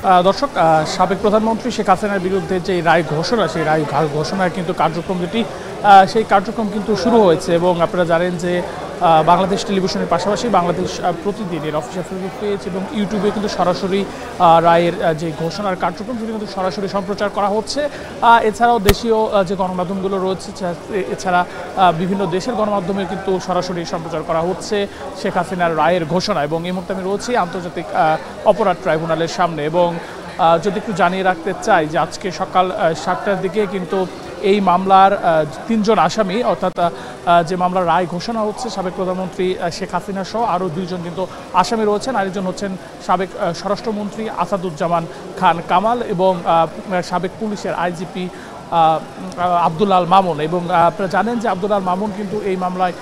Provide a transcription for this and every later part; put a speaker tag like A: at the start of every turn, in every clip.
A: দর্শক, সাবেক প্রধানমন্ত্রী শেখ হাসিনার বিরুদ্ধে যে রায় ঘোষণা, সেই রায় ঘোষণার কিন্তু কার্যক্রম যেটি সেই কার্যক্রম কিন্তু শুরু হয়েছে। এবং আপনারা জানেন যে বাংলাদেশ টেলিভিশনের পাশাপাশি বাংলাদেশ প্রতিদিনের অফিসিয়াল ফেসবুক পেজ এবং ইউটিউবে কিন্তু সরাসরি রায়ের যে ঘোষণার কার্যক্রম সেটি কিন্তু সরাসরি সম্প্রচার করা হচ্ছে। এছাড়াও দেশীয় যে গণমাধ্যমগুলো রয়েছে, এছাড়া বিভিন্ন দেশের গণমাধ্যমে কিন্তু সরাসরি সম্প্রচার করা হচ্ছে শেখ হাসিনার রায়ের ঘোষণা। এবং এই মুহূর্তে আমি রয়েছি আন্তর্জাতিক অপরাধ ট্রাইব্যুনালের সামনে। এবং যদি একটু জানিয়ে রাখতে চাই যে আজকে সকাল 7টার দিকে কিন্তু এই মামলার 3জন আসামি, অর্থাৎ যে মামলার রায় ঘোষণা হচ্ছে সাবেক প্রধানমন্ত্রী শেখ হাসিনা সহ আরও 2জন কিন্তু আসামি রয়েছেন। আরেকজন হচ্ছেন সাবেক স্বরাষ্ট্রমন্ত্রী আসাদুজ্জামান খান কামাল এবং সাবেক পুলিশের আইজিপি আব্দুল আল মামুন। এবং আপনারা জানেন যে আব্দুল আল মামুন কিন্তু এই মামলায়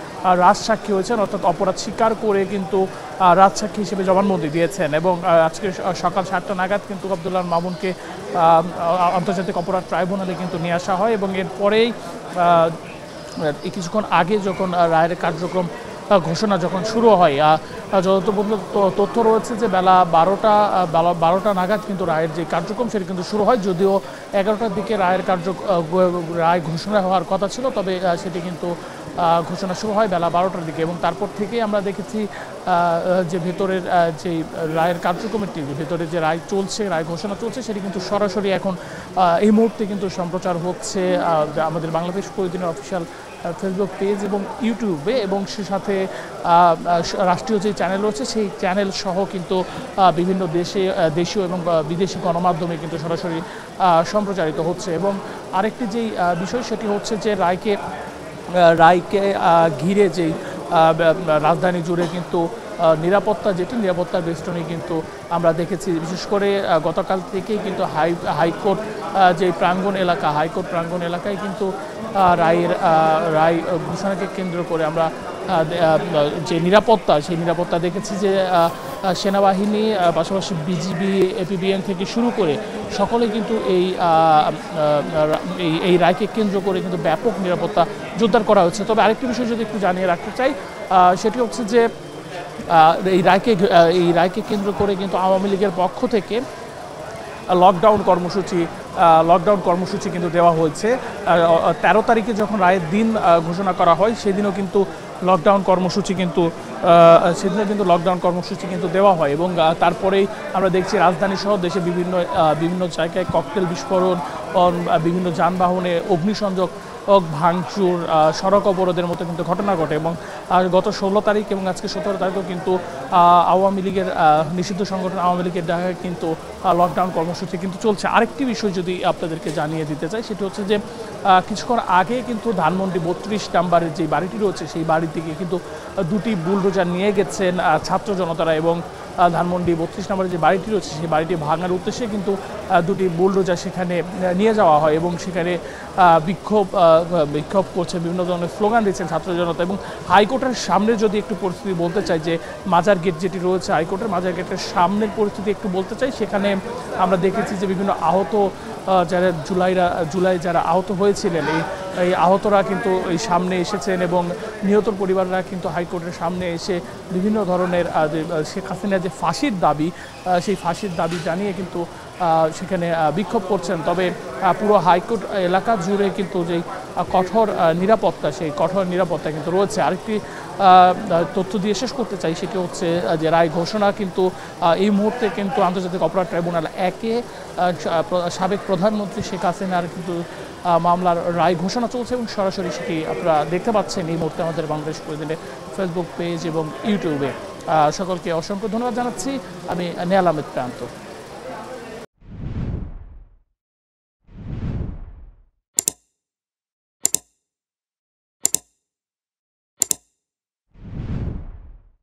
A: রাজসাক্ষী হয়েছেন, অর্থাৎ অপরাধ স্বীকার করে কিন্তু রাজসাক্ষী হিসেবে জবানবন্দি দিয়েছেন। এবং আজকে সকাল 7টা নাগাদ কিন্তু আব্দুল আল মামুনকে আন্তর্জাতিক অপরাধ ট্রাইব্যুনালে কিন্তু নিয়ে আসা হয়। এবং এরপরেই কিছুক্ষণ আগে যখন রায়ের কার্যক্রম ঘোষণা যখন শুরু হয়, যত তথ্য রয়েছে যে বেলা 12টা নাগাদ কিন্তু রায়ের যে কার্যক্রম সেটি কিন্তু শুরু হয়। যদিও 11টার দিকে রায় ঘোষণা হওয়ার কথা ছিল, তবে সেটি কিন্তু ঘোষণা শুরু হয় বেলা 12টার দিকে। এবং তারপর থেকেই আমরা দেখেছি যে ভেতরের যে রায়ের কার্যক্রমটি, ভেতরে যে রায় চলছে, রায় ঘোষণা চলছে, সেটি কিন্তু সরাসরি এখন এই মুহূর্তে কিন্তু সম্প্রচার হচ্ছে আমাদের বাংলাদেশ প্রতিদিনের অফিসিয়াল ফেসবুক পেজ এবং ইউটিউবে। এবং সে সাথে রাষ্ট্রীয় যে চ্যানেল রয়েছে সেই চ্যানেল সহ কিন্তু বিভিন্ন দেশীয় এবং বিদেশি গণমাধ্যমে কিন্তু সরাসরি সম্প্রচারিত হচ্ছে। এবং আরেকটি যেই বিষয় সেটি হচ্ছে যে রায়কে ঘিরে যেই রাজধানী জুড়ে কিন্তু নিরাপত্তার বেষ্টনী কিন্তু আমরা দেখেছি। বিশেষ করে গতকাল থেকেই কিন্তু হাইকোর্ট যে হাইকোর্ট প্রাঙ্গণ এলাকায় কিন্তু রায় ঘোষণাকে কেন্দ্র করে আমরা যে সেই নিরাপত্তা দেখেছি যে সেনাবাহিনী, পাশাপাশি বিজিবি, এপিবিএন থেকে শুরু করে সকলে কিন্তু এই রায়কে কেন্দ্র করে কিন্তু ব্যাপক নিরাপত্তা জোরদার করা হচ্ছে। তবে আরেকটি বিষয় যদি একটু জানিয়ে রাখতে চাই, সেটি হচ্ছে যে এই রায়কে কেন্দ্র করে কিন্তু আওয়ামী লীগের পক্ষ থেকে লকডাউন কর্মসূচি কিন্তু দেওয়া হয়েছে। 13 তারিখে যখন রায়ের দিন ঘোষণা করা হয় সেদিনও কিন্তু লকডাউন কর্মসূচি কিন্তু দেওয়া হয়। এবং তারপরেই আমরা দেখছি রাজধানী সহ দেশে বিভিন্ন জায়গায় ককটেল বিস্ফোরণ, বিভিন্ন যানবাহনে অগ্নিসংযোগ, ভাঙচুর, সড়ক অবরোধের মতো কিন্তু ঘটনা ঘটে। এবং গত 16 তারিখ এবং আজকে 17 তারিখেও কিন্তু আওয়ামী লীগের নিষিদ্ধ সংগঠন আওয়ামী লীগের ডাকায় কিন্তু লকডাউন কর্মসূচি কিন্তু চলছে। আরেকটি বিষয় যদি আপনাদেরকে জানিয়ে দিতে চাই, সেটি হচ্ছে যে কিছুক্ষণ আগে কিন্তু ধানমন্ডি 32 নম্বরের যে বাড়িটি রয়েছে সেই বাড়ির দিকে কিন্তু 2টি বুলডোজার নিয়ে গেছেন ছাত্র জনতারা। এবং ধানমন্ডি 32 নম্বরের যে বাড়িটি রয়েছে সেই বাড়িটি ভাঙার উদ্দেশ্যে কিন্তু 2টি বুলডোজার সেখানে নিয়ে যাওয়া হয়। এবং সেখানে বিক্ষোভ করছে, বিভিন্ন ধরনের স্লোগান দিচ্ছেন ছাত্র জনতা। এবং হাইকোর্টের সামনে যদি একটু পরিস্থিতি বলতে চাই, যে মাজার গেট যেটি রয়েছে, হাইকোর্টের মাজার গেটের সামনের পরিস্থিতি একটু বলতে চাই, সেখানে আমরা দেখেছি যে বিভিন্ন আহত জুলাই যারা আহত হয়েছিলেন, এই আহতরা কিন্তু এই সামনে এসেছেন। এবং নিহতর পরিবাররা কিন্তু হাইকোর্টের সামনে এসে বিভিন্ন ধরনের শেখ হাসিনার যে ফাঁসির দাবি, সেই ফাঁসির দাবি জানিয়ে কিন্তু সেখানে বিক্ষোভ করছেন। তবে পুরো হাইকোর্ট এলাকা জুড়ে কিন্তু যেই কঠোর নিরাপত্তা কিন্তু রয়েছে। আরেকটি তথ্য দিয়ে শেষ করতে চাই, সেটি হচ্ছে যে রায় ঘোষণা কিন্তু এই মুহূর্তে কিন্তু আন্তর্জাতিক অপরাধ ট্রাইব্যুনাল 1-এ সাবেক প্রধানমন্ত্রী শেখ হাসিনার কিন্তু মামলার রায় ঘোষণা চলছে। এবং সরাসরি সেটি আপনারা দেখতে পাচ্ছেন এই মুহূর্তে আমাদের বাংলাদেশ প্রতিদিনের ফেসবুক পেজ এবং ইউটিউবে। সকলকে অসংখ্য ধন্যবাদ জানাচ্ছি। আমি নেহাল আহমেদ প্রান্ত।